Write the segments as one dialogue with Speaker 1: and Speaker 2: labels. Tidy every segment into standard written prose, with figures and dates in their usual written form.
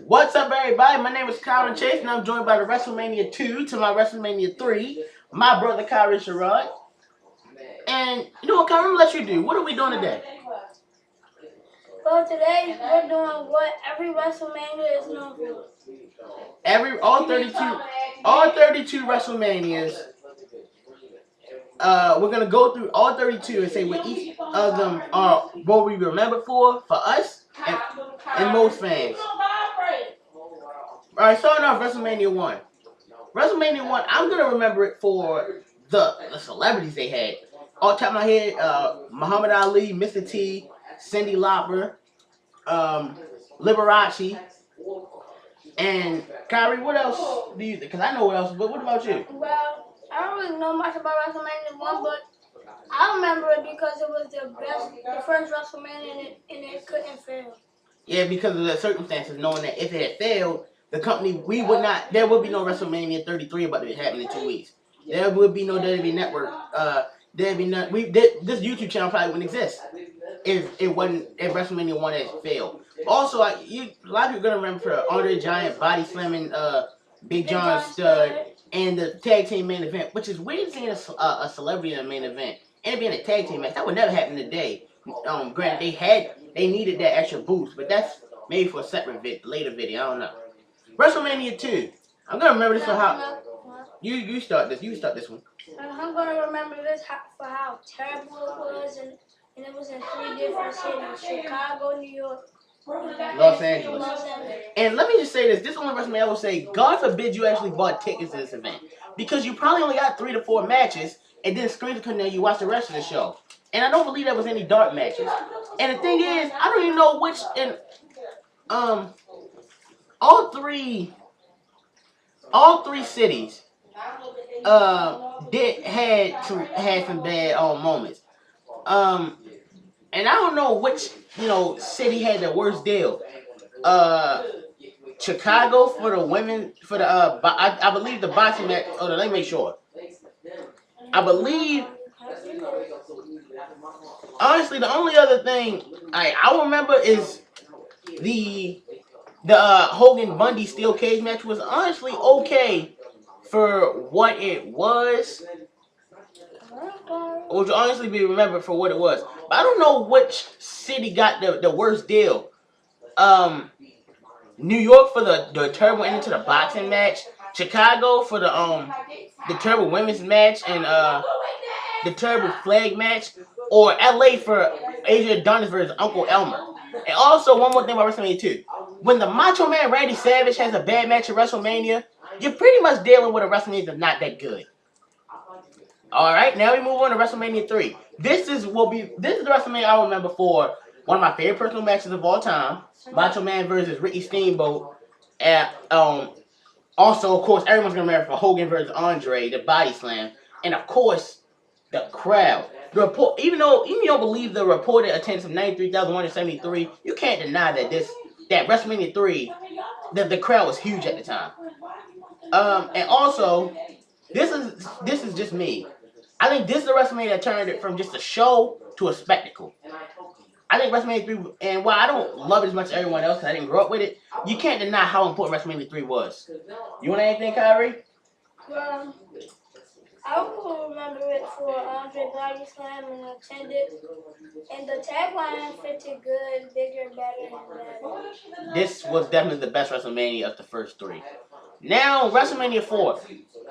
Speaker 1: What's up, everybody? My name is Kyron Chase, and I'm joined by the WrestleMania 2 to my WrestleMania 3, my brother Kyrie Sherrod. And you know what, Kyron, let you do. What are we doing today?
Speaker 2: Well, today we're doing what every WrestleMania is known for.
Speaker 1: All 32 WrestleManias. We're gonna go through all 32 and say what each of them are, what we remember for us and most fans. All right, starting off WrestleMania 1. WrestleMania 1, I'm gonna remember it for the celebrities they had. Off the top of my head, Muhammad Ali, Mr. T, Cyndi Lauper, Liberace, and Kyrie. What else do you think? Because I know what else, but what about you?
Speaker 2: Well, I don't really know much about WrestleMania 1, but I remember it because it was the first WrestleMania, and it couldn't fail.
Speaker 1: Yeah, because of the circumstances, knowing that if it had failed, the company, there would be no WrestleMania 33 about to happen in 2 weeks. There would be no WWE Network. There'd be none. This YouTube channel probably wouldn't exist if WrestleMania 1 had failed. Also, a lot of people are gonna remember for Andre the Giant body slamming Big John Studd and the tag team main event, which is weird seeing a celebrity in a main event and being a tag team match. That would never happen today. Granted, they needed that extra boost, but that's maybe for a separate later video. I don't know. WrestleMania 2. I'm gonna remember this for how you start this. You start this one.
Speaker 2: I'm gonna remember this for how terrible it was, and it was in 3 different cities: Chicago, New York,
Speaker 1: Los Angeles. And let me just say this. This is the only WrestleMania I will say, God forbid you actually bought tickets to this event. Because you probably only got 3 to 4 matches, and then screens couldn't let you watch the rest of the show. And I don't believe there was any dark matches. And the thing is, I don't even know which, and all three cities had some bad moments. And I don't know which city had the worst deal. Chicago for the women for the I believe the boxing match. Oh, let me make sure. I believe. Honestly, the only other thing I remember is the Hogan Bundy steel cage match was honestly okay for what it was. Which will honestly be remembered for what it was. But I don't know which city got the worst deal. New York for the terrible ending to the boxing match. Chicago for the terrible women's match and the terrible flag match. Or LA for Adrian Adonis versus Uncle Elmer. And also, one more thing about WrestleMania 2. When the Macho Man Randy Savage has a bad match at WrestleMania, you're pretty much dealing with a WrestleMania that's not that good. Alright, now we move on to WrestleMania 3. This is the WrestleMania I remember for one of my favorite personal matches of all time. Macho Man versus Ricky Steamboat. Also, of course, everyone's going to remember for Hogan versus Andre, the body slam. And of course, the crowd. Even though you don't believe the reported attendance of 93,173, you can't deny that WrestleMania 3, the crowd was huge at the time. And also, this is just me. I think this is the WrestleMania that turned it from just a show to a spectacle. I think WrestleMania 3, and while I don't love it as much as everyone else because I didn't grow up with it, you can't deny how important WrestleMania 3 was. You want anything, Kyrie?
Speaker 2: Well, I will remember it for Andre Body Slam and attended, and the tagline fitted good, bigger, better, and better.
Speaker 1: This was definitely the best WrestleMania of the first 3. Now, WrestleMania 4.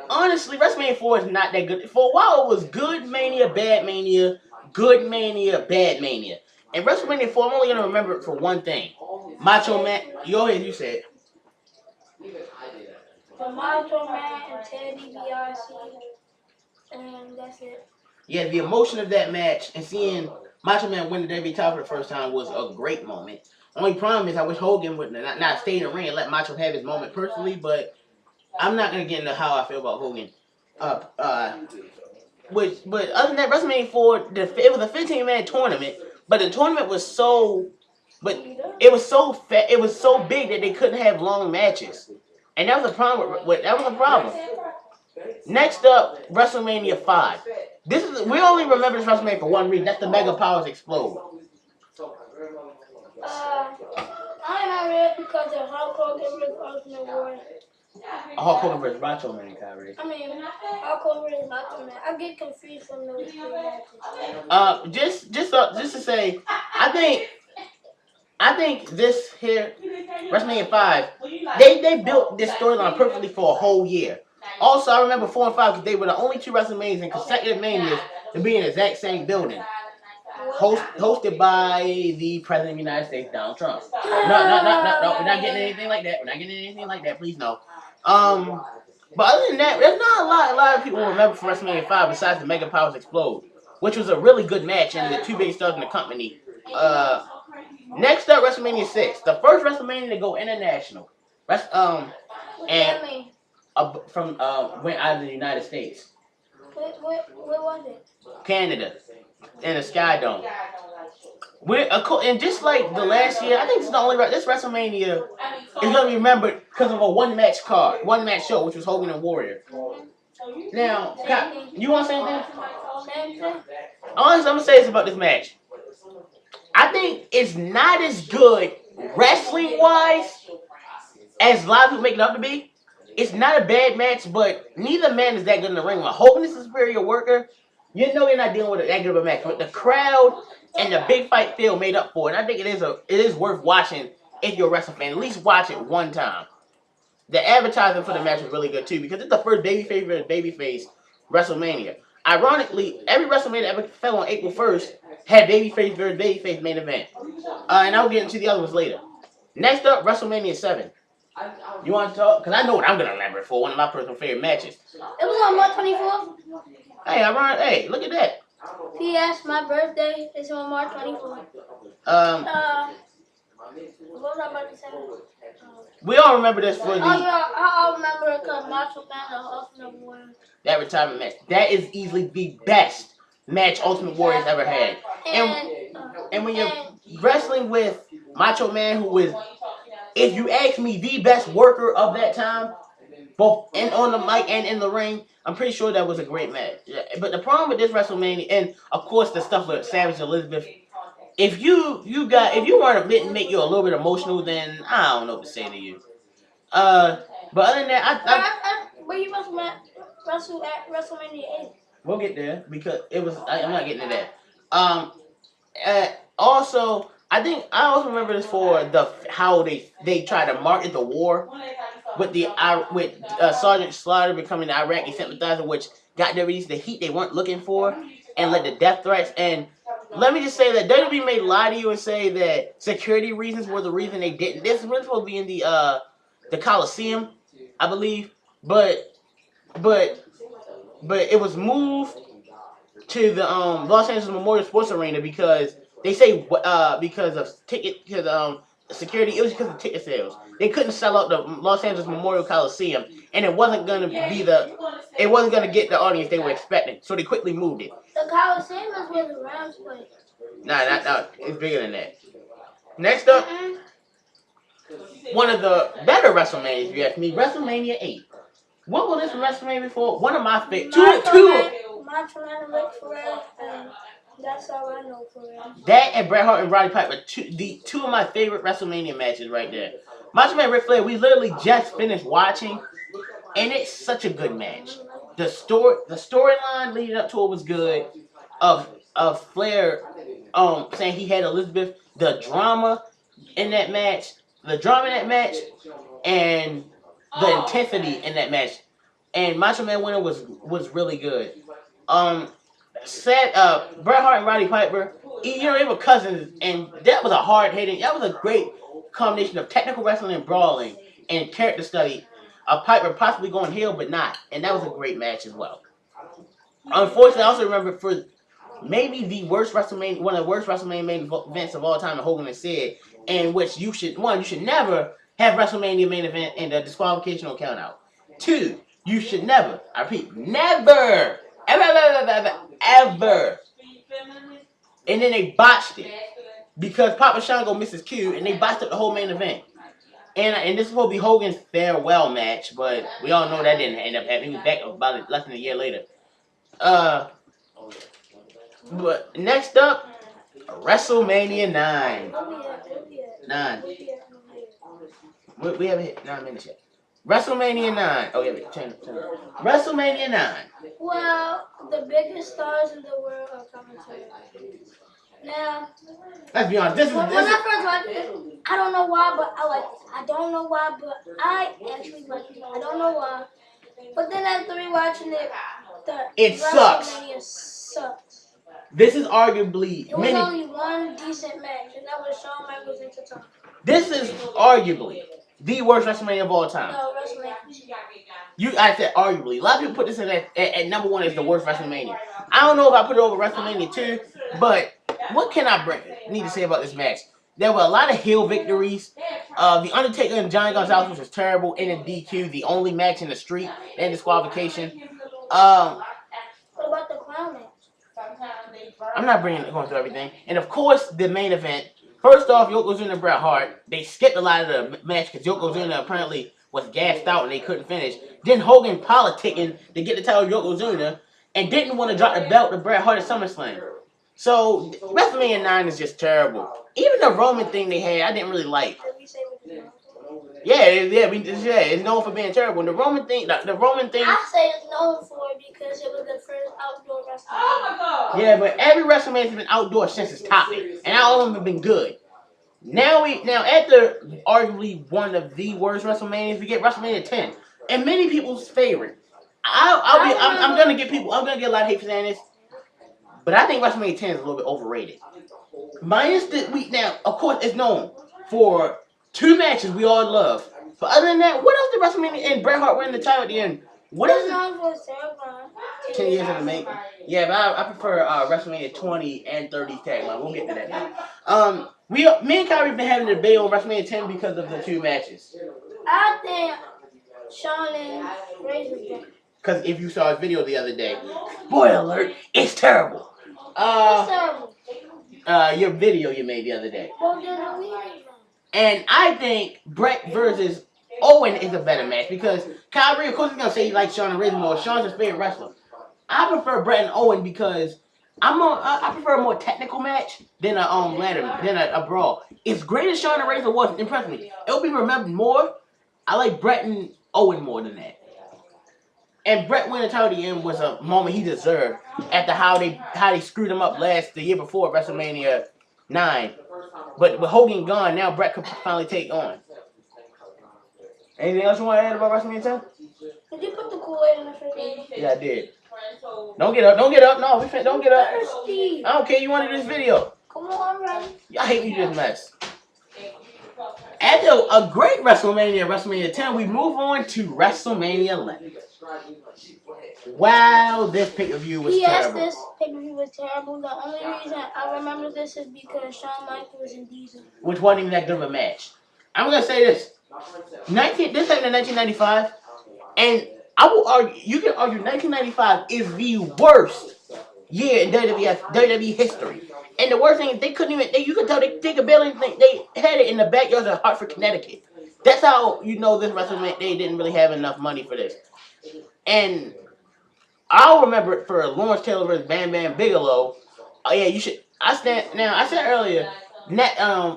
Speaker 1: Honestly, WrestleMania 4 is not that good. For a while, it was good Mania, bad Mania, good Mania, bad Mania. And WrestleMania 4, I'm only going to remember it for one thing. Macho Man. You said.
Speaker 2: The Macho Man and Teddy DiBiase. And that's it.
Speaker 1: Yeah, the emotion of that match and seeing Macho Man win the WWE title for the first time was a great moment. Only problem is I wish Hogan would not stay in the ring and let Macho have his moment personally, but I'm not gonna get into how I feel about Hogan. But other than that, WrestleMania 4, it was a 15-man tournament, but the tournament was so big that they couldn't have long matches, and that was a problem. Next up, WrestleMania 5. We only remember this WrestleMania for one reason. That's the Mega Powers explode.
Speaker 2: I remember it Because of Hulk Hogan versus Ultimate Warrior.
Speaker 1: Hulk Hogan versus Macho Man, Kyrie.
Speaker 2: I mean, Hulk Hogan versus Macho Man. I get confused from those three matches.
Speaker 1: Just to say, I think this here WrestleMania 5, they built this storyline perfectly for a whole year. Also, I remember 4 and 5 because they were the only two WrestleManias in consecutive manias to be in the exact same building. Hosted by the President of the United States, Donald Trump. No, we're not getting anything like that. We're not getting anything like that. Please no. But other than that, there's not a lot of people remember for WrestleMania 5 besides the Mega Powers Explode, which was a really good match and the two biggest stars in the company. Next up, WrestleMania 6, the first WrestleMania to go international. And went out of the United States.
Speaker 2: What was it?
Speaker 1: Canada, in a Sky Dome. And just like the last year, I think this WrestleMania is gonna be remembered because of a one match show, which was Hogan and Warrior. Now, you want to say anything? All I'm gonna say is about this match. I think it's not as good wrestling wise as a lot of people make it up to be. It's not a bad match, but neither man is that good in the ring. While Hogan is a superior worker, you know you're not dealing with that good of a match. But the crowd and the big fight feel made up for it. And I think it is worth watching if you're a wrestling fan. At least watch it one time. The advertising for the match was really good too because it's the first babyface WrestleMania. Ironically, every WrestleMania that ever fell on April 1st had babyface versus babyface main event. And I'll get into the other ones later. Next up, WrestleMania 7. You want to talk? Because I know what I'm going to elaborate for. One of my personal favorite matches.
Speaker 2: It was on March 24th.
Speaker 1: Hey, look at that.
Speaker 2: P.S. My birthday is on March 24th. What was I about to say?
Speaker 1: We all remember this for
Speaker 2: I remember it because Macho Man and Ultimate Warrior.
Speaker 1: That retirement match. That is easily the best match Ultimate Warrior's ever had. And when you're wrestling with Macho Man, who was, if you ask me, the best worker of that time, both on the mic and in the ring, I'm pretty sure that was a great match. But the problem with this WrestleMania, and of course the stuff with Savage Elizabeth, if you didn't make you a little bit emotional, then I don't know what to say to you. But other than that,
Speaker 2: Where you wrestle at WrestleMania 8?
Speaker 1: We'll get there because it was. I'm not getting to that. Also, I also remember this for how they tried to market the war with Sergeant Slaughter becoming the Iraqi sympathizer, which got WWE the heat they weren't looking for, and led to death threats. And let me just say that WWE may lie to you and say that security reasons were the reason they didn't. This was supposed to be in the Coliseum, I believe, but it was moved to the Los Angeles Memorial Sports Arena because they say because of security. It was because of ticket sales. They couldn't sell out the Los Angeles Memorial Coliseum, and it wasn't gonna get the audience they were expecting. So they quickly moved it.
Speaker 2: The Coliseum is where the Rams play.
Speaker 1: Nah, it's bigger than that. Next up, one of the better WrestleManias, if you ask me, WrestleMania 8. What was this WrestleMania before? One of my favorite.
Speaker 2: Macho Man and Ric Flair, and that's all I know for real.
Speaker 1: That and Bret Hart and Roddy Piper, two of my favorite WrestleMania matches right there. Macho Man and Ric Flair, we literally just finished watching, and it's such a good match. The storyline leading up to it was good. Of Flair, saying he had Elizabeth, the drama in that match, and the intensity in that match, and Macho Man winner was really good. Bret Hart and Roddy Piper, they were cousins, and that was a great combination of technical wrestling and brawling and character study of Piper possibly going heel but not, and that was a great match as well. Unfortunately, I also remember for maybe one of the worst WrestleMania main events of all time that Hogan has said, in which you should never have WrestleMania main event and a disqualification or count out. 2, you should never, I repeat, never, ever. And then they botched it because Papa Shango missed his cue and they botched up the whole main event. And this is supposed to be Hogan's farewell match, but we all know that didn't end up happening. He was back about less than a year later. But next up, WrestleMania 9. We haven't hit 9 minutes yet. WrestleMania 9. Oh, yeah, turn. WrestleMania 9.
Speaker 2: Well, the biggest stars in the world are coming to it. Now,
Speaker 1: let's be honest.
Speaker 2: When I first watched it, I don't know why, but I like it. I don't know why, but I actually like it. I don't know why. But then after rewatching it,
Speaker 1: it sucks.
Speaker 2: WrestleMania sucks.
Speaker 1: This is arguably
Speaker 2: it was only one decent match, and that was Shawn Michaels and Tatanka.
Speaker 1: This is arguably the worst WrestleMania of all time.
Speaker 2: No, WrestleMania.
Speaker 1: I said arguably. A lot of people put this in at number one as the worst WrestleMania. I don't know if I put it over WrestleMania 2, but what can I need to say about this match? There were a lot of heel victories. The Undertaker and Johnny Gonzalez was terrible in a DQ, the only match in the street and disqualification.
Speaker 2: What about the clown match?
Speaker 1: I'm not going through everything. And of course, the main event. First off, Yokozuna and Bret Hart. They skipped a lot of the match because Yokozuna apparently was gassed out and they couldn't finish. Then Hogan politicking to get the title of Yokozuna and didn't want to drop the belt to Bret Hart at SummerSlam. So WrestleMania 9 is just terrible. Even the Roman thing they had, I didn't really like. It's known for being terrible. And the Roman thing.
Speaker 2: I say it's known for it because it was the first outdoor WrestleMania. Oh my
Speaker 1: God! Yeah, but every WrestleMania has been outdoor since its topic, and all of them have been good. Now after arguably one of the worst WrestleManias, we get WrestleMania 10, and many people's favorite. I'm gonna get a lot of hate for saying this, but I think WrestleMania 10 is a little bit overrated. Now, of course, it's known for 2 matches we all love. But other than that, what else did WrestleMania and Bret Hart win the title at the end? What is it? 10 years in the making. Yeah, but I prefer WrestleMania 20 and 30 tag line. We'll get to that now. Me and Kyrie have been having a debate on WrestleMania 10 because of the 2 matches.
Speaker 2: I think Shawn and Razor's better.
Speaker 1: Because if you saw his video the other day, spoiler alert, it's terrible.
Speaker 2: What's terrible?
Speaker 1: Your video you made the other day. And I think Bret versus Owen is a better match because Kyrie, of course, is gonna say he likes Shawn and Razor more. Shawn's his favorite wrestler. I prefer Bret and Owen because I prefer a more technical match than a brawl. As great as Shawn and Razor was, it impressed me. It'll be remembered more. I like Bret and Owen more than that. And Bret winning the title at the end was a moment he deserved after how they screwed him up the year before WrestleMania 9. But with Hogan gone, now Bret could finally take on. Anything else you want to add about WrestleMania 10?
Speaker 2: Did you put the Kool-Aid in the fridge?
Speaker 1: Yeah, I did. Don't get up. Don't get up. No, don't get up.
Speaker 2: Thirsty.
Speaker 1: I don't care. You wanted this video.
Speaker 2: Come on, man.
Speaker 1: I hate you this mess. After a great WrestleMania 10, we move on to WrestleMania 11. Wow, this pay-per-view was terrible.
Speaker 2: Yes, this pay-per-view was terrible. The only reason I remember this is because Shawn Michaels and Diesel.
Speaker 1: Which wasn't even that good of a match. I'm going to say this. This happened in 1995, and I will argue, you can argue 1995 is the worst year in WWE history. And the worst thing is you could tell they could barely think they had it in the backyards of Hartford, Connecticut. That's how you know this WrestleMania, they didn't really have enough money for this. And I'll remember it for Lawrence Taylor versus Bam Bam Bigelow. Oh yeah, you should. I said earlier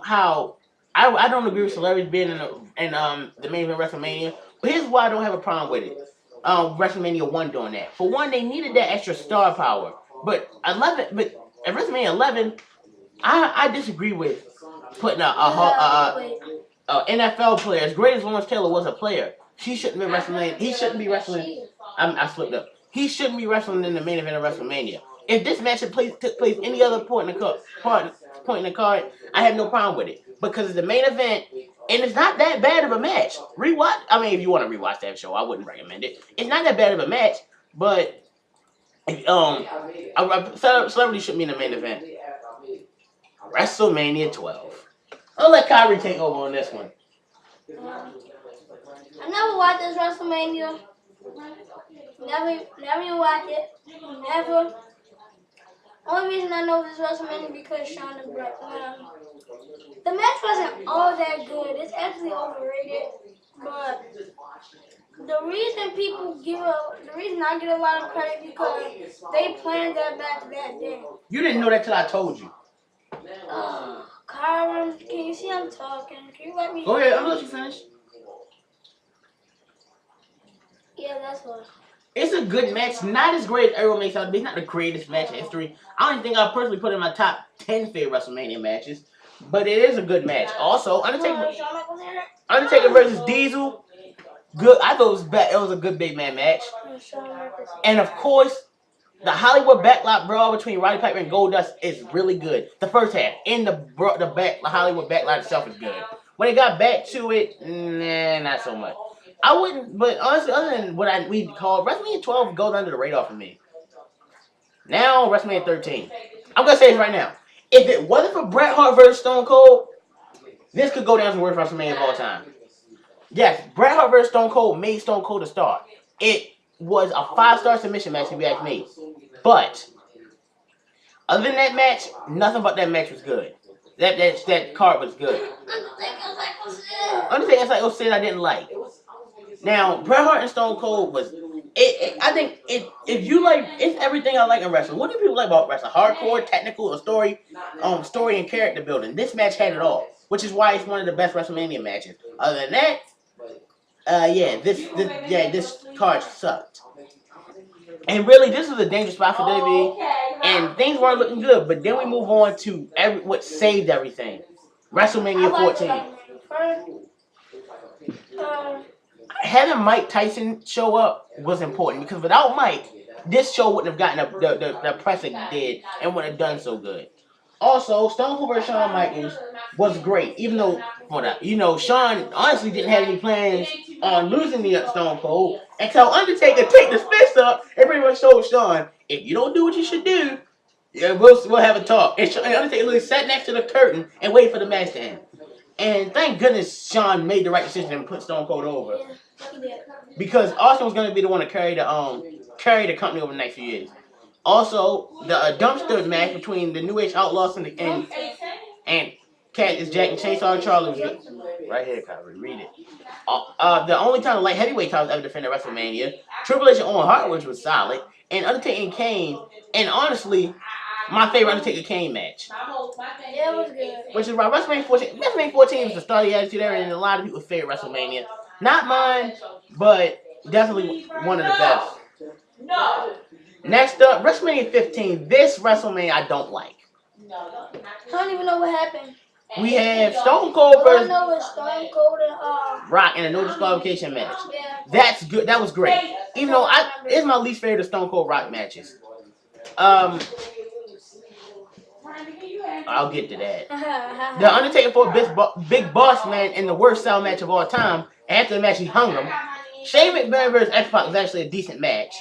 Speaker 1: how I don't agree with celebrities being in the main event WrestleMania. But here's why I don't have a problem with it. WrestleMania 1 doing that. For one, they needed that extra star power. But at WrestleMania 11, I disagree with putting a NFL player, as great as Lawrence Taylor was a player, he shouldn't be wrestling. He shouldn't be wrestling. I slipped up. He shouldn't be wrestling in the main event of WrestleMania. If this match took place any other point in the card, I have no problem with it because it's the main event and it's not that bad of a match. If you want to rewatch that show, I wouldn't recommend it. It's not that bad of a match, but celebrity shouldn't be in the main event. WrestleMania 12. I'll let Kyrie take over on this one.
Speaker 2: I never watched this WrestleMania. Never even watched it. Never. Only reason I know this WrestleMania because Shawn and Bret. The match wasn't all that good. It's actually overrated. But the reason I get a lot of credit because they planned that match that day.
Speaker 1: You didn't know that till I told you.
Speaker 2: Kyron, can you see I'm talking? Can you let me?
Speaker 1: Go ahead, I'm gonna let you finish.
Speaker 2: Yeah, that's what.
Speaker 1: It's a good match, not as great as everyone makes out to be. It's not the greatest match in history. I don't think I'll personally put it in my top 10 favorite WrestleMania matches, but it is a good match. Also, Undertaker versus Diesel, good. I thought it was a good big man match, and of course, the Hollywood backlot brawl between Roddy Piper and Goldust is really good. The first half, and the Hollywood backlot itself is good. When it got back to it, nah, not so much. I wouldn't, but honestly, other than what we call WrestleMania 12 goes under the radar for me. Now WrestleMania 13. I'm gonna say this right now. If it wasn't for Bret Hart versus Stone Cold, this could go down as the worst WrestleMania of all time. Yes, Bret Hart versus Stone Cold made Stone Cold a star. It was a 5-star submission match if you ask me. But other than that match, nothing but that match was good. That card was good. Undertaker's like said I didn't like. Now Bret Hart and Stone Cold was. I think if you like, it's everything I like in wrestling. What do people like about wrestling? Hardcore, technical, or story and character building. This match had it all, which is why it's one of the best WrestleMania matches. Other than that, this card sucked. And really, this was a dangerous spot for WWE, and things weren't looking good. But then we move on to what saved everything, WrestleMania 14. Having Mike Tyson show up was important because without Mike, this show wouldn't have gotten the press it did and wouldn't have done so good. Also, Stone Cold vs. Shawn Michaels was great, even though, Shawn honestly didn't have any plans on losing the Stone Cold until Undertaker take the fist up and pretty much told Shawn, if you don't do what you should do, yeah, we'll have a talk. And Undertaker literally sat next to the curtain and waited for the match to end. And thank goodness Shawn made the right decision and put Stone Cold over. Because Austin was going to be the one to carry the company over the next few years. Also, the dumpster match between the New Age Outlaws and Cactus Jack and Chainsaw Charlie was good. Right here, Kyrie, read it. The only time the light heavyweight titles ever defended WrestleMania, Triple H and Owen Hart, which was solid, and Undertaker and Kane, and honestly, my favorite Undertaker Kane match.
Speaker 2: Yeah, it was good.
Speaker 1: Which is why WrestleMania 14. WrestleMania 14 was the start of the Attitude Era, and a lot of people's favorite WrestleMania. Not mine, but definitely one of the best. Next up, WrestleMania 15. This WrestleMania I don't like.
Speaker 2: I don't even know what happened.
Speaker 1: We have Stone Cold versus
Speaker 2: Stone Cold and
Speaker 1: Rock in a no disqualification match.
Speaker 2: Yeah.
Speaker 1: That's good. That was great. Even though it's my least favorite of Stone Cold Rock matches. I'll get to that. The Undertaker fought Big Boss Man in the worst cell match of all time. After the match, he hung him. Shane McMahon versus X-Pac was actually a decent match.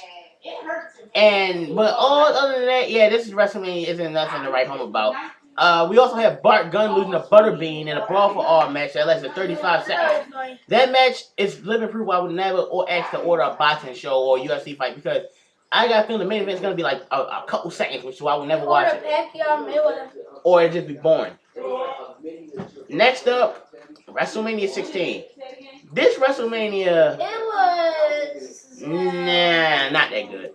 Speaker 1: But other than that, yeah, this is WrestleMania isn't nothing to write home about. We also have Bart Gunn losing to Butterbean in a Brawl for All match that lasted 35 seconds. That match is living proof I would never ask to order a boxing show or UFC fight because I got a feeling the main event is going to be like a couple seconds, which is why I would never watch it. Or it'd just be boring. Next up, WrestleMania 16. This WrestleMania...
Speaker 2: It was...
Speaker 1: Nah, not that good.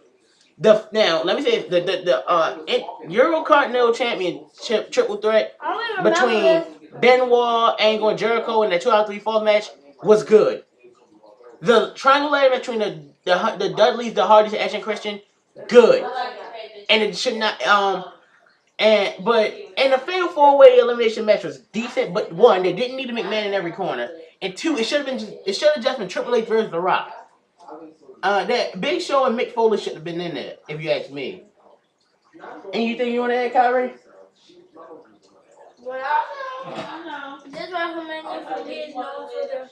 Speaker 1: Now, let me say the Eurocontinental Championship triple threat between Benoit, Angle, and Jericho in the 2 out of 3 falls match was good. The triangle ladder between the Dudleys, the Hardys, and Edge and Christian, good. And it should not and the Fatal 4-Way elimination match was decent, but one, they didn't need a McMahon in every corner, and two, it should have just been Triple H versus The Rock. That Big Show and Mick Foley should have been in there, if you ask me. And you think you want to add, Kyrie?
Speaker 2: Well, this WrestleMania for me is known for the...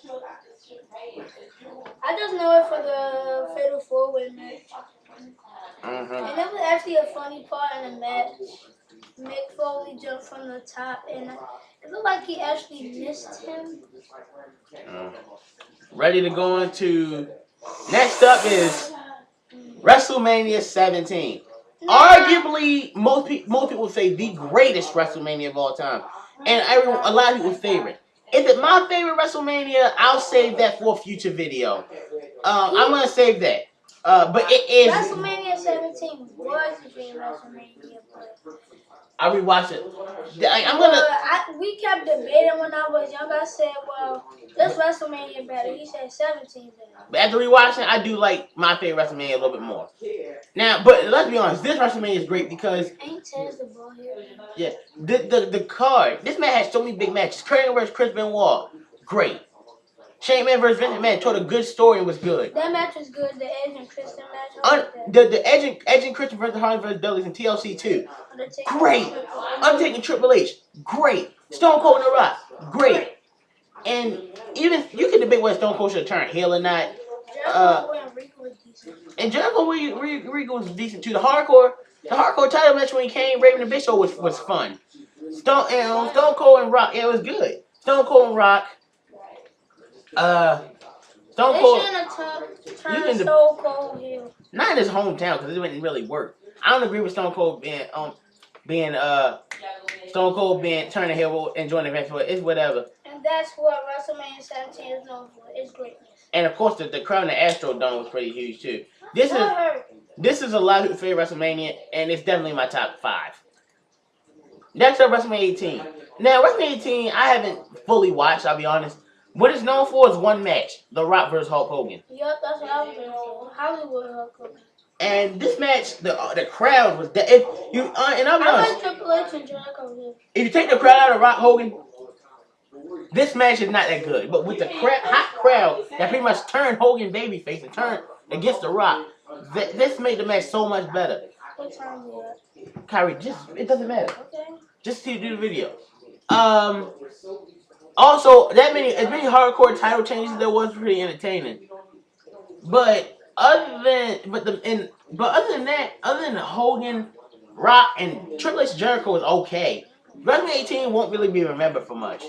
Speaker 2: I just know it for the Fatal 4-Way match. And that was actually a funny part in the match. Mick Foley jumped from the top, and it looked like he actually missed him.
Speaker 1: Ready to go into... Next up is WrestleMania 17. Arguably, most people say the greatest WrestleMania of all time. And a lot of people's favorite. Is it my favorite WrestleMania? I'll save that for a future video. I'm going to save that. But it is...
Speaker 2: WrestleMania 17 was your favorite WrestleMania.
Speaker 1: I rewatched it.
Speaker 2: We kept debating when I was young. I said, well, this WrestleMania better. He said 17 better.
Speaker 1: But after rewatching, I do like my favorite WrestleMania a little bit more. Now, but let's be honest, this WrestleMania is great because
Speaker 2: Ain't Tez the ball here?
Speaker 1: yeah, the card. This man has so many big matches. Kurt Angle versus Chris Benoit, great. Shane McMahon versus Vince McMahon told a good story and was good.
Speaker 2: That match was good. The Edge and Christian match.
Speaker 1: The Edge and Christian versus Hardy versus Dudley's in TLC 2. Great. Undertaker Triple H. Great. Stone Cold and The Rock. Great. And even you can debate whether Stone Cold should turn heel or not. And Jericho Rico was decent too. The hardcore title match when he came, Raven and Big Show was fun. Stone Cold and Rock, yeah, it was good. Stone Cold and Rock. Stone Cold.
Speaker 2: You can Stone Cold heel.
Speaker 1: Not in his hometown because it didn't really work. I don't agree with Stone Cold being Stone Cold being turning heel and joining the event. It's whatever.
Speaker 2: And that's what WrestleMania 17 is known for. It's greatness.
Speaker 1: And of course, the crowd in the Astrodome was pretty huge too. This is a lot of people's favorite WrestleMania, and it's definitely my top 5. Next up, WrestleMania 18. Now, WrestleMania 18, I haven't fully watched. I'll be honest. What it's known for is one match: The Rock versus Hulk Hogan.
Speaker 2: Yep, that's what I was going to say. Hollywood Hulk Hogan.
Speaker 1: And this match, the crowd was and I'll be honest.
Speaker 2: Triple H and Jericho.
Speaker 1: If you take the crowd out of Rock Hogan, this match is not that good. But with the hot crowd that pretty much turned Hogan babyface and turned against The Rock, this made the match so much better.
Speaker 2: What time is it?
Speaker 1: Kyrie, it doesn't matter.
Speaker 2: Okay.
Speaker 1: Just to do the video. Also, as many hardcore title changes there was pretty entertaining. But other than Hogan, Rock, and Triple H Jericho was okay. WrestleMania 18 won't really be remembered for much.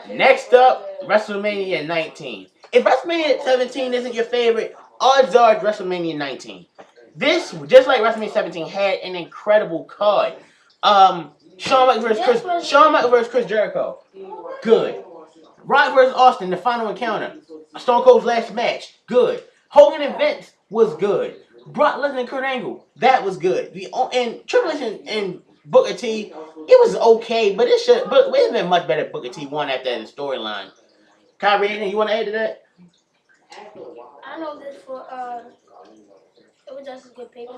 Speaker 1: Next up, WrestleMania 19. If WrestleMania 17 isn't your favorite, odds are it's WrestleMania 19. This, just like WrestleMania 17, had an incredible card. Shawn Michaels versus Chris Jericho. Good. Rock versus Austin, the final encounter. Stone Cold's last match. Good. Hogan and Vince was good. Brock Lesnar and Kurt Angle. That was good. And Triple H and Booker T, it was okay, but it would have been much better if Booker T won after the storyline. Kyrie, anything you want to add to that?
Speaker 2: I know this for it was just a good paper.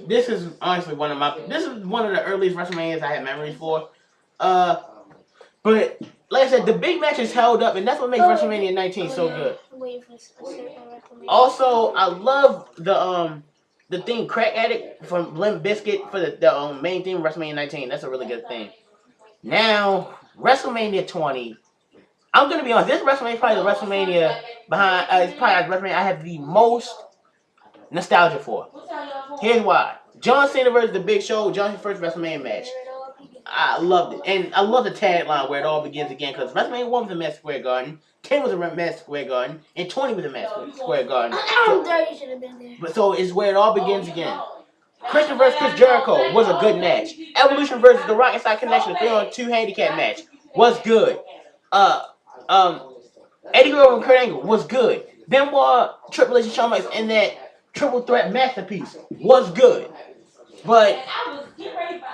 Speaker 1: This is honestly one of the earliest WrestleManias I had memories for. But like I said, the big matches held up, and that's what makes WrestleMania 19 so good. Also, I love the theme Crack Addict from Limp Bizkit for the main theme of WrestleMania 19. That's a really good thing. Now, WrestleMania 20. I'm gonna be honest. This WrestleMania is probably the WrestleMania it's probably the WrestleMania I have the most nostalgia for. Here's why. John Cena versus The Big Show. John's first WrestleMania match. I loved it. And I love the tagline where it all begins again. Because WrestleMania 1 was a Madison Square Garden. 10 was a Madison Square Garden. And 20 was a Madison Square Garden.
Speaker 2: I'm dirty, should have been there.
Speaker 1: But so it's where it all begins again. Christian versus Chris Jericho was a good match. Evolution versus The Rock Inside Connection, 3-on-2 handicap match, was good. Eddie Guerrero and Kurt Angle was good. Benoit, Triple H, and Shawn Michaels in that triple threat masterpiece was good. But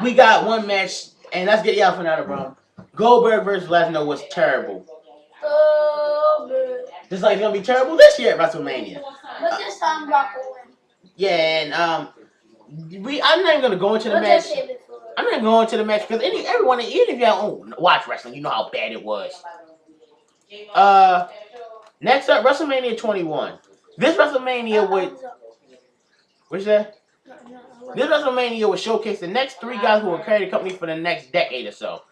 Speaker 1: we got one match, and let's get the elephant out of the room. Goldberg versus Lesnar was terrible. Just like it's gonna be terrible this year at WrestleMania.
Speaker 2: But this time Brock will win.
Speaker 1: Yeah, and I'm not even gonna go into the match. I'm not going into the match because everyone, even if you don't watch wrestling, you know how bad it was. Next up, WrestleMania 21. This WrestleMania what's that? This WrestleMania would showcase the next 3 guys who will carry the company for the next decade or so.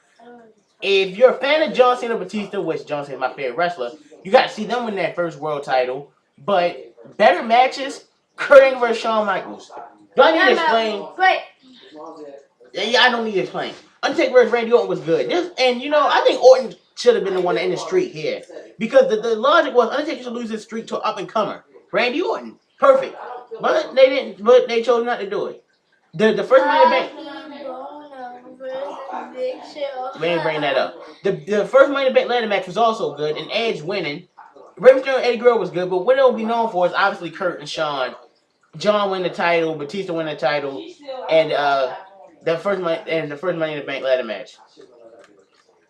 Speaker 1: If you're a fan of John Cena Batista, which John Cena is my favorite wrestler, you got to see them win their first world title. But better matches, Kurt Angle versus Shawn Michaels. Do I need to explain?
Speaker 2: Great.
Speaker 1: Yeah, I don't need to explain. Undertaker versus Randy Orton was good. I think Orton should have been the one to end the streak here. Because the logic was Undertaker should lose his streak to an up-and-comer. Randy Orton. Perfect. But they didn't. But they chose not to do it. The first Money in the Bank. We ain't bringing that up. The first Money in the Bank ladder match was also good, and Edge winning. Rey Mysterio and Eddie Guerrero was good, but what it will be known for is obviously Kurt and Shawn. John win the title, Batista win the title, and the first Money in the Bank ladder match.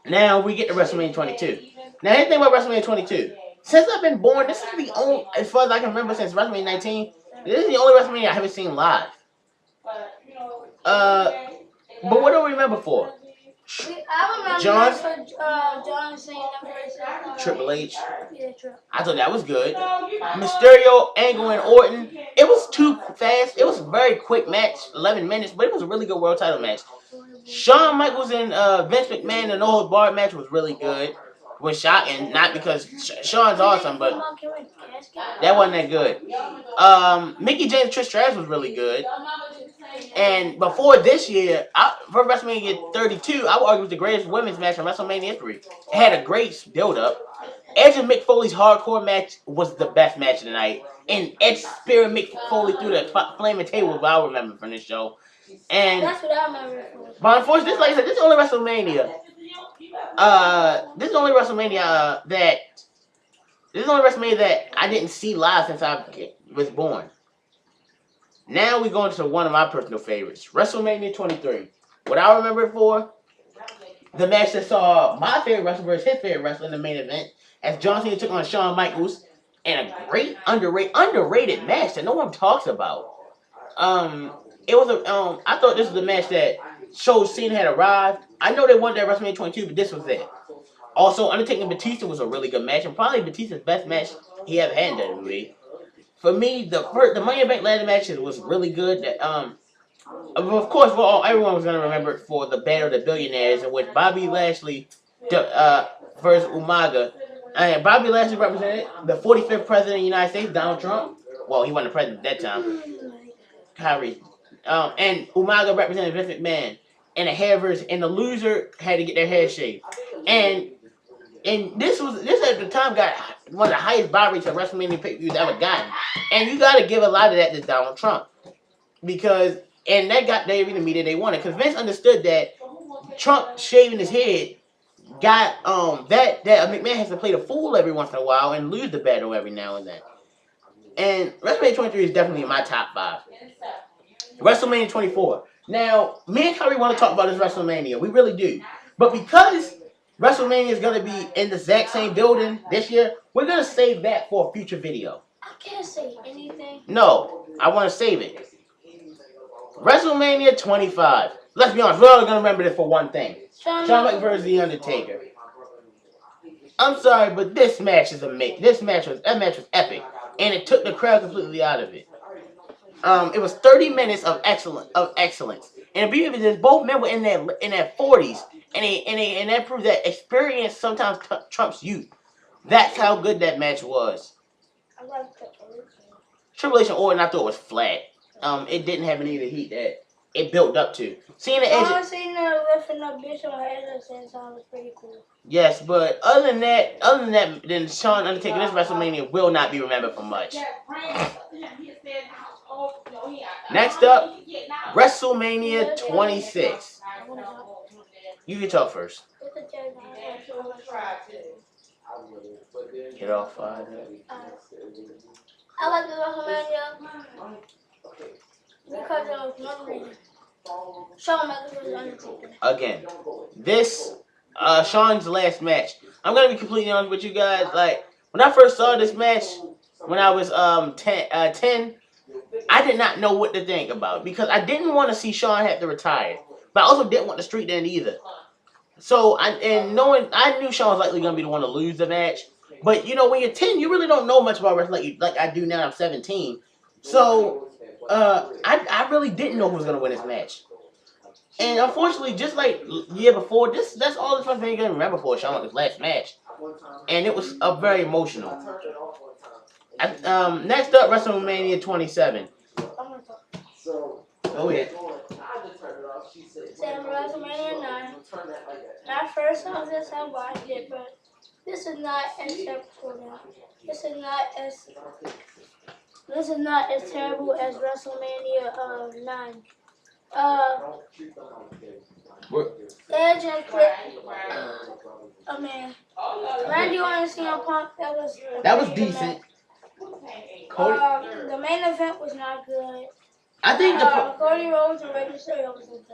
Speaker 1: Now we get to WrestleMania 22. Now anything about WrestleMania 22? Since I've been born, this is the only, as far as I can remember, since WrestleMania 19. This is the only WrestleMania I haven't seen live. Uh, but what do we remember for?
Speaker 2: I remember John Cena versus
Speaker 1: Triple H.
Speaker 2: Yeah, true.
Speaker 1: I thought that was good. Mysterio, Angle, and Orton. It was too fast. It was a very quick match, 11 minutes, but it was a really good world title match. Shawn Michaels and Vince McMahon, the No Holds Barred match was really good. Was shocking, not because Shawn's awesome, but that wasn't that good. Mickey James Trish Stratus was really good. And before this year, for WrestleMania 32, I would argue it was the greatest women's match in WrestleMania history. It had a great build-up. Edge and Mick Foley's hardcore match was the best match of the night. And Edge speared Mick Foley through the flaming table, what I remember from this show. And
Speaker 2: that's what I remember.
Speaker 1: But unfortunately, this, like I said, this is only WrestleMania. This is the only WrestleMania that I didn't see live since I was born. Now we go into one of my personal favorites, WrestleMania 23. What I remember it for, the match that saw my favorite wrestler versus his favorite wrestler in the main event, as John Cena took on Shawn Michaels, and a great underrated match that no one talks about. It was I thought this was the match that showed Cena had arrived. I know they wanted that WrestleMania 22, but this was it. Also, Undertaker and Batista was a really good match, and probably Batista's best match he ever had in WWE. For me, the Money in the Bank ladder match was really good. That of course, everyone was gonna remember it for the Battle of the Billionaires, in which Bobby Lashley versus Umaga. And Bobby Lashley represented the 45th president of the United States, Donald Trump. Well, he wasn't the president at that time. Kyrie. And Umaga represented Vince McMahon. And the hair and the loser had to get their hair shaved. And this at the time got one of the highest buy rates of WrestleMania pay-per-views ever gotten. And you got to give a lot of that to Donald Trump, because that got the arena media they wanted, because Vince understood that Trump shaving his head got that McMahon has to play the fool every once in a while and lose the battle every now and then. And WrestleMania 23 is definitely in my top 5. WrestleMania 24. Now, me and Kyrie want to talk about this WrestleMania. We really do. But because WrestleMania is going to be in the exact same building this year, we're going to save that for a future video.
Speaker 2: I can't say anything.
Speaker 1: No, I want to save it. WrestleMania 25. Let's be honest, we're only going to remember this for one thing. Shawn Michaels versus The Undertaker. I'm sorry, but this match is amazing. That match was epic. And it took the crowd completely out of it. It was 30 minutes of excellence. And because both men were in their 40s, and that proves that experience sometimes trumps youth. That's how good that match was.
Speaker 2: I like
Speaker 1: Triple H and Orton, I thought was flat. It didn't have any of the heat that it built up to. Seeing the edge.
Speaker 2: Cena lifting up bitch on her head at the same time was pretty cool.
Speaker 1: Yes, but other than that, then Shawn Undertaker this WrestleMania will not be remembered for much. Next up, WrestleMania 26. You can talk first. Get off five.
Speaker 2: I like the WrestleMania because of one reason. Shawn Michaels versus Undertaker.
Speaker 1: Again, this Shawn's last match. I'm gonna be completely honest with you guys. Like, when I first saw this match, when I was 10, I did not know what to think about it, because I didn't want to see Shawn have to retire, but I also didn't want the streak to end either. So I knew Shawn was likely gonna be the one to lose the match. But you know, when you're 10, you really don't know much about wrestling like I do now. I'm 17, so I really didn't know who was gonna win this match. And unfortunately, just like the year before, that's all this WrestleMania gonna remember for Shawn's last match, and it was very emotional. Next up, WrestleMania 27. Go ahead.
Speaker 2: WrestleMania 9. Not first time since I watched it, but this is not acceptable. This is not as terrible as WrestleMania 9. Edge and Randy Orton and CM Punk. That was
Speaker 1: decent. Cody.
Speaker 2: The main event was not good.
Speaker 1: I think
Speaker 2: Cody Rhodes and Rey Mysterio was good.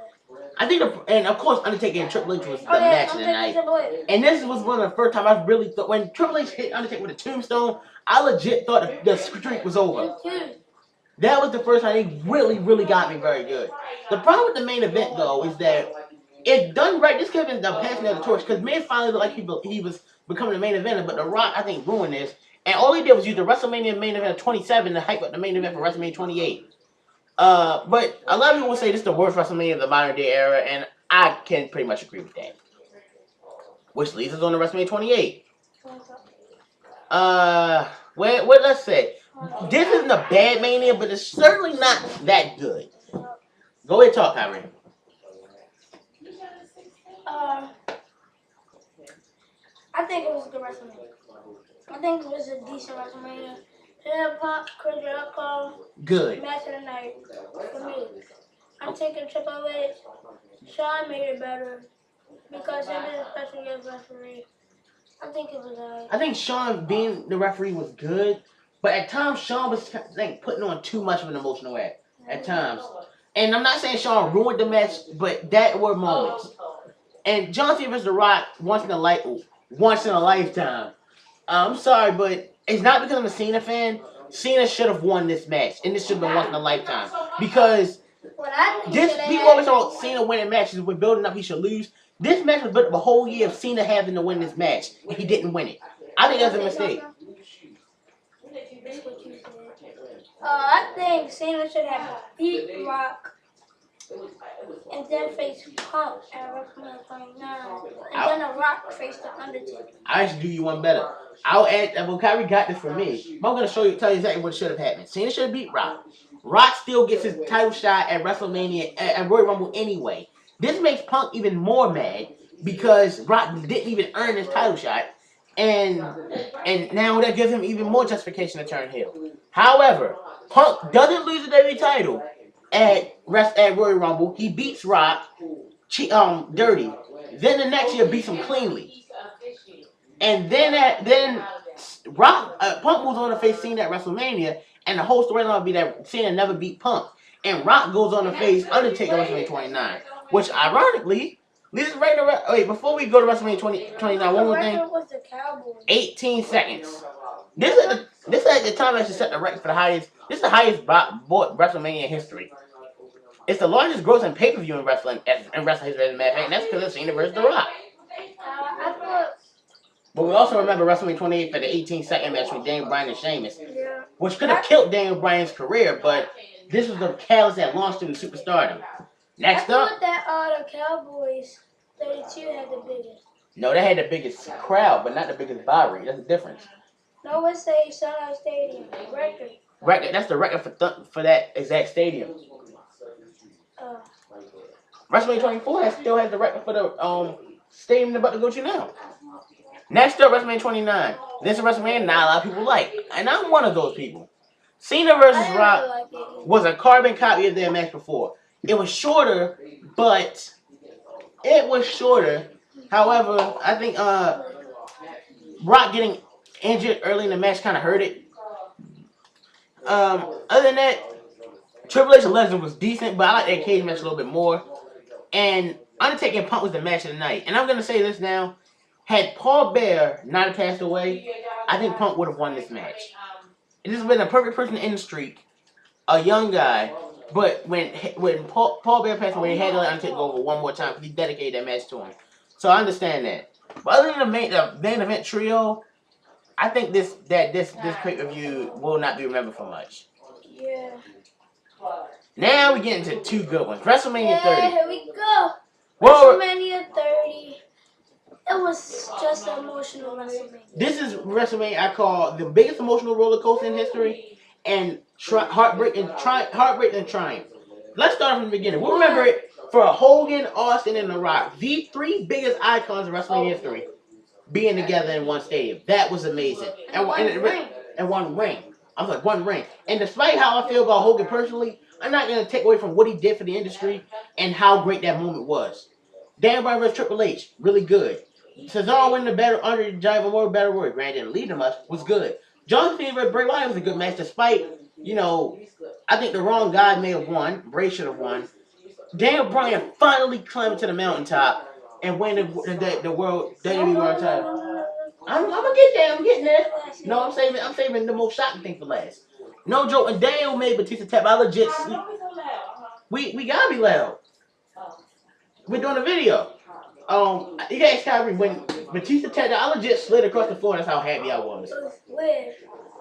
Speaker 1: I think and of course Undertaker and Triple H was the
Speaker 2: Oh, yeah,
Speaker 1: match of the night. And this was one of the first time I really thought when Triple H hit Undertaker with a tombstone, I legit thought the streak was over. That was the first time they really got me very good. The problem with the main event though is that if done right, this could have been the passing of the torch because Miz finally looked like he was becoming the main eventer, but The Rock I think ruined this. And all he did was use the WrestleMania main event of 27 to hype up the main event for WrestleMania 28. But a lot of people will say this is the worst WrestleMania of the modern day era, and I can pretty much agree with that. Which leads us on to WrestleMania 28. What let's say. This isn't a bad Mania, but it's certainly not that good. Go ahead, talk, Kyrie.
Speaker 2: I think it was a good WrestleMania. I think it was a decent WrestleMania. Punk, Chris Jericho.
Speaker 1: Good.
Speaker 2: Match of the night for me. I'm taking Triple H. Shawn made it better because he was a special guest referee. I think it was alright.
Speaker 1: I think Shawn being the referee was good, but at times Shawn was like putting on too much of an emotional act. At times. And I'm not saying Shawn ruined the match, but that were moments. And John Cena vs. The Rock once in a lifetime. I'm sorry, but it's not because I'm a Cena fan. Cena should have won this match, and this should have been once in a lifetime. Because people always thought Cena winning matches with building up he should lose. This match was built up a whole year of Cena having to win this match, and he didn't win it. I think that's a mistake.
Speaker 2: I think Cena should have beat Rock and then face Punk at WrestleMania 29, and then The Rock faced the Undertaker.
Speaker 1: I should do you one better. I'll add. Well, Kyrie got this for me. But I'm gonna tell you exactly what should have happened. Cena should have beat Rock. Rock still gets his title shot at WrestleMania at Royal Rumble anyway. This makes Punk even more mad because Rock didn't even earn his title shot, and now that gives him even more justification to turn heel. However, Punk doesn't lose the WWE title at Royal Rumble. He beats Rock dirty. Then the next year beats him cleanly. And then Punk moves on to face Cena at WrestleMania, and the whole storyline will be that Cena never beat Punk. And Rock goes on to face Undertaker at WrestleMania 29, which ironically, this is right around. Wait, before we go to WrestleMania 29, one more thing. 18 seconds. This is at the time I should set the record for the highest. This is the highest bought WrestleMania in history. It's the largest grossing pay-per-view in wrestling history, as a matter of fact, and that's because of Cena versus The Rock. But we also remember WrestleMania 28 for the 18-second match with Daniel Bryan and Sheamus, which could have killed Daniel Bryan's career, but this was the catalyst that launched him to superstardom. Next up,
Speaker 2: I thought that the Cowboys 32 had the biggest.
Speaker 1: No, they had the biggest crowd, but not the biggest buy rate. That's the difference.
Speaker 2: No, let's say Sunrise Stadium record.
Speaker 1: Record. That's the record for that exact stadium. WrestleMania 24 still has the record for the stadium they're about to go to now. Next up, WrestleMania 29. This is WrestleMania not a lot of people like, and I'm one of those people. Cena versus Rock was a carbon copy of their match before. It was shorter, but However, I think Rock getting injured early in the match kind of hurt it. Other than that, Triple H and Lesnar was decent, but I like that cage match a little bit more. And Undertaker and Punk was the match of the night. And I'm going to say this now. Had Paul Bearer not passed away, I think Punk would have won this match. This has been a perfect person in the streak, a young guy. But when Paul Bearer passed away, he had to let Undertaker go over one more time because he dedicated that match to him. So I understand that. But other than the main event trio, I think this pay-per-view will not be remembered for much.
Speaker 2: Yeah.
Speaker 1: Now we get into two good ones. WrestleMania 30.
Speaker 2: Here we go. WrestleMania 30. It was just an emotional WrestleMania.
Speaker 1: This is WrestleMania I call the biggest emotional roller coaster in history, and heartbreak and triumph. Let's start from the beginning. We'll remember it for Hogan, Austin, and The Rock, the three biggest icons of WrestleMania history, being together in one stadium. That was amazing. And one ring. I was like, one ring. And despite how I feel about Hogan personally, I'm not going to take away from what he did for the industry and how great that moment was. Daniel Bryan vs. Triple H, really good. Cesaro winning the battle under Giant Memorial Battle Royal, granted didn't lead him much, was good. John Cena and Bray Wyatt was a good match, despite, I think the wrong guy may have won. Bray should have won. Daniel Bryan finally climbed to the mountaintop and win the world WWE World Title. I'm gonna get there. I'm getting there. No, I'm saving the most shocking thing for last. No joke. And Daniel made Batista tap. I legit. We gotta be loud. We're doing a video. You can ask Kyrie when Batista tapped. I legit slid across the floor. That's how happy I was.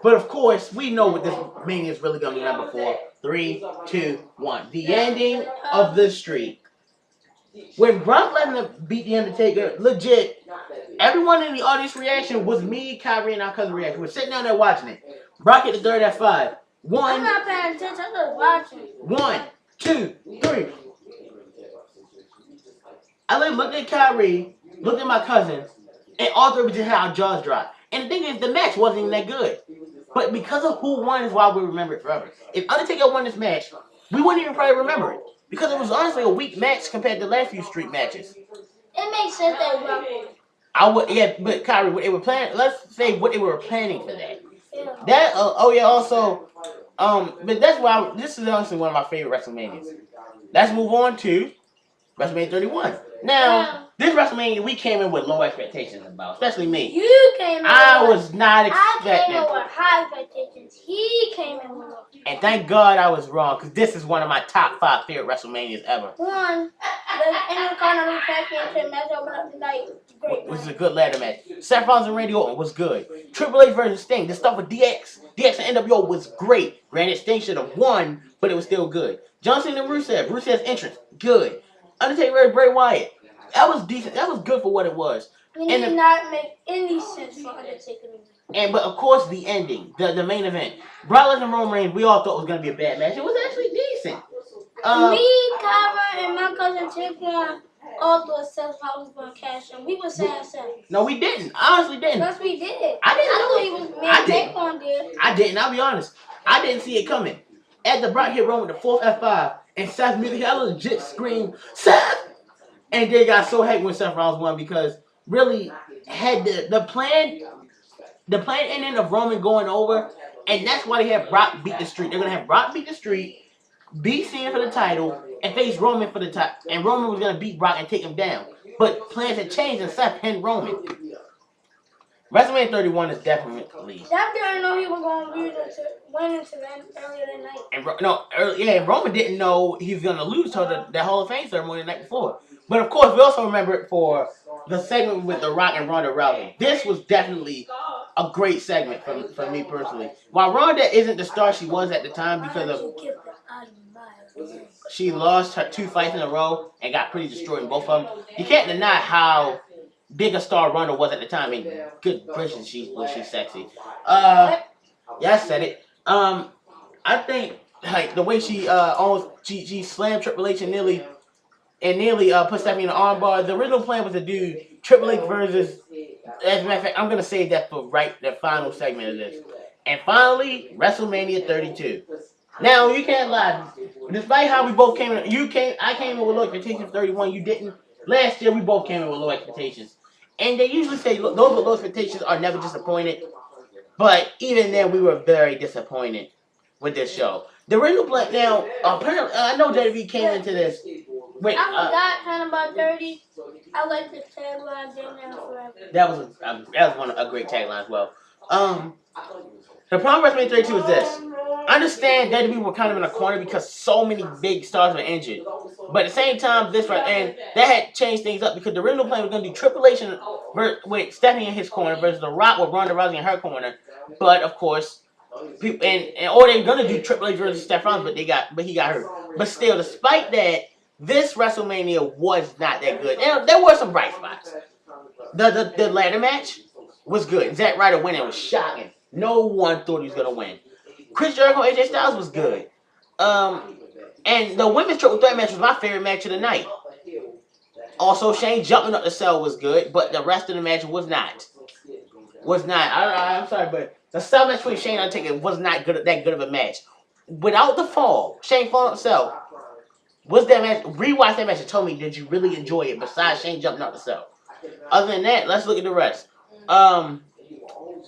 Speaker 1: But of course, we know what this Mania is really gonna be number 4. 3, 2, 1. The ending of the streak. When Brock Lesnar beat The Undertaker, legit, everyone in the audience reaction was me, Kyrie, and our cousin reaction. We're sitting down there watching it. Brock hit the third at 5.
Speaker 2: I'm not paying attention. I'm just watching.
Speaker 1: 1, 2, 3. I looked at Kyrie, looked at my cousin, and all three of us just had our jaws dropped. And the thing is, the match wasn't even that good. But because of who won is why we remember it forever. If Undertaker won this match, we wouldn't even probably remember it. Because it was honestly a weak match compared to the last few street matches.
Speaker 2: It makes sense that
Speaker 1: but Kyrie, what they were planning, let's say what they were planning for that.
Speaker 2: Yeah.
Speaker 1: But that's why this is honestly one of my favorite WrestleManias. Let's move on to WrestleMania 31. Now, this WrestleMania we came in with low expectations about, especially me.
Speaker 2: You came in.
Speaker 1: I was not expecting.
Speaker 2: I came in with high expectations. He came in with low.
Speaker 1: And thank God I was wrong, because this is one of my top 5 favorite WrestleManias ever.
Speaker 2: One, the Intercontinental Championship match opened up tonight. Great.
Speaker 1: It was a good ladder match. Seth Rollins and Randy Orton was good. Triple H versus Sting. The stuff with DX and NWO was great. Granted, Sting should have won, but it was still good. John Cena and Rusev's entrance, good. Undertaker versus Bray Wyatt. That was decent. That was good for what it was.
Speaker 2: It did not make any sense for Undertaker.
Speaker 1: But of course, the ending, the main event. Brock Lesnar and Roman Reigns, we all thought it was going to be a bad match. It was actually decent.
Speaker 2: Me, Kyra, and my cousin Tiffany all thought Seth Rollins was going to cash in. We were saying Seth.
Speaker 1: No, we didn't. I honestly didn't.
Speaker 2: Yes, we did.
Speaker 1: I
Speaker 2: He was. Me and Daquan did.
Speaker 1: I didn't. I'll be honest. I didn't see it coming. After Brock hit Roman with the 4th F5 and Seth music, I legit screamed, Seth! And they got so happy when Seth Rollins won because really had the plan ending of Roman going over, and that's why they have Brock beat the streak. They're gonna have Brock beat the streak, beat Cena for the title, and face Roman for the title. And Roman was gonna beat Brock and take him down. But plans had changed and Seth pinned Roman. WrestleMania 31 is definitely.
Speaker 2: Seth didn't know he was gonna win into earlier that night.
Speaker 1: And Roman didn't know he was gonna lose to the Hall of Fame ceremony the night before. But of course, we also remember it for the segment with The Rock and Ronda Rousey. This was definitely a great segment for me personally. While Ronda isn't the star she was at the time because of she lost her 2 fights in a row and got pretty destroyed in both of them, you can't deny how big a star Ronda was at the time. And good gracious, she's sexy. Yeah, I said it. I think like the way she she slammed Triple H and nearly put Stephanie in the armbar. The original plan was to do Triple H versus. As a matter of fact, I'm gonna save that for the final segment of this. And finally, WrestleMania 32. Now you can't lie. Despite how we both came in, I came in with low expectations for 31. You didn't. Last year we both came in with low expectations. And they usually say those with low expectations are never disappointed. But even then, we were very disappointed with this show. The original plan. Now, apparently, I know WWE came into this. Wait,
Speaker 2: I forgot kind of about 30. I like the tagline "Been there forever."
Speaker 1: That was a great tagline as well. The problem with WrestleMania 32 is this. I understand WWE were kind of in a corner because so many big stars were injured. But at the same time, and that had changed things up because the original plan was going to do Triple H with Stephanie in his corner versus The Rock with Ronda Rousey in her corner. But of course, people or they were going to do Triple H versus Seth Rollins, but he got hurt. But still, despite that, this WrestleMania was not that good. There were some bright spots. The ladder match was good. Zack Ryder winning was shocking. No one thought he was going to win. Chris Jericho and AJ Styles was good. And the women's triple threat match was my favorite match of the night. Also, Shane jumping up the cell was good, but the rest of the match was not. I'm sorry, but the cell match between Shane and Undertaker was not that good of a match. Without the fall, Shane falling up the cell, was that match? Rewatch that match and tell me, did you really enjoy it besides Shane jumping up the cell? Other than that, let's look at the rest.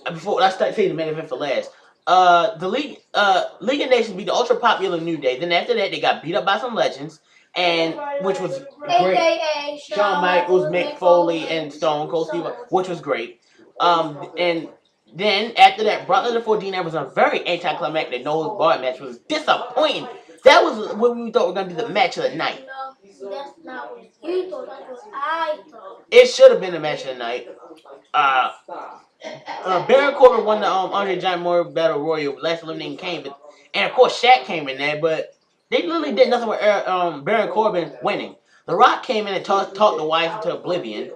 Speaker 1: before let's start saying the main event for last. The League of Nations beat the ultra popular New Day. Then after that, they got beat up by some legends, and which was great.
Speaker 2: AKA
Speaker 1: Shawn Michaels, Mick Foley, and Stone Cold Steve, which was great. And then after that, Brock Lesnar 14, that was a very anticlimactic no bar match. Was disappointing. That was what we thought was gonna be the match of the night.
Speaker 2: No, that's not what you thought. That's what I thought.
Speaker 1: It should have been the match of the night. Baron Corbin won the Andre Giant Memorial Battle Royal, last eliminating Kane, and of course Shaq came in there, but they literally did nothing with Baron Corbin winning. The Rock came in and talked the wife into oblivion,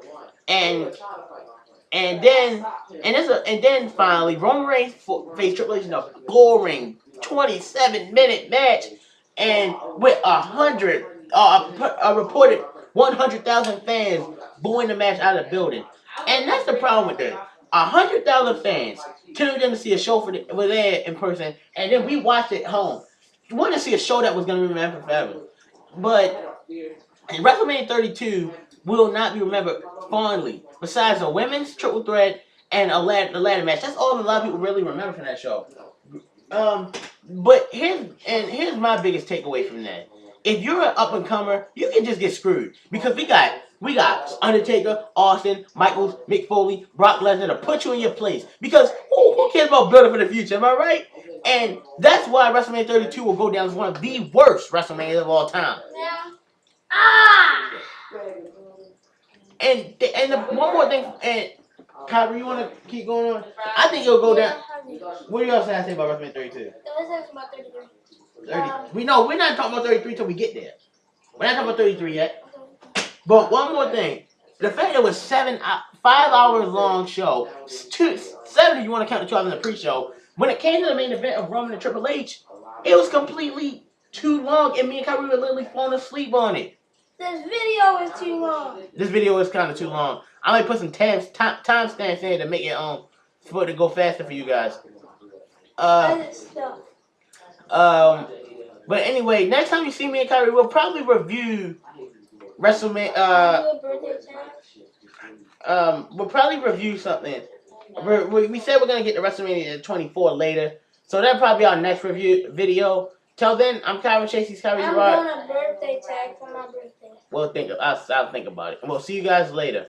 Speaker 1: and then finally Roman Reigns faced Triple H in a boring 27-minute match, and with a reported 100,000 fans booing the match out of the building, and that's the problem with this. 100,000 fans tuned in to see a show were there in person, and then we watched it at home. You want to see a show that was going to be remembered forever, but in WrestleMania 32 will not be remembered fondly. Besides the women's triple threat and the ladder match, that's all a lot of people really remember from that show. But here's my biggest takeaway from that. If you're an up and comer, you can just get screwed because we got Undertaker, Austin, Michaels, Mick Foley, Brock Lesnar to put you in your place. Because who cares about building for the future? Am I right? And that's why WrestleMania 32 will go down as one of the worst WrestleManias of all time.
Speaker 2: Yeah.
Speaker 1: And one more thing, and Kyrie, you want to keep going on? I think it'll go down. What do you else have to say about WrestleMania 32?
Speaker 2: About 33.
Speaker 1: 30. We're not talking about 33 till we get there. We're not talking about 33 yet. But one more thing. The fact that it was 5 hours long show, 7 if you want to count the 12 in the pre-show, when it came to the main event of Roman and Triple H, it was completely too long, and me and Kyrie were literally falling asleep on it.
Speaker 2: This video is too long.
Speaker 1: This video is kind of too long. I might put some timestamps in to make it for it to go faster for you guys. But anyway, next time you see me and Kyrie, we'll probably review WrestleMania. We'll probably review something. We said we're gonna get to WrestleMania 24 later, so that'll probably be our next review video. Till then, I'm Kyrie Chase. He's Kyrie Rod.
Speaker 2: I'm doing a birthday tag for my birthday.
Speaker 1: I'll think about it, and we'll see you guys later.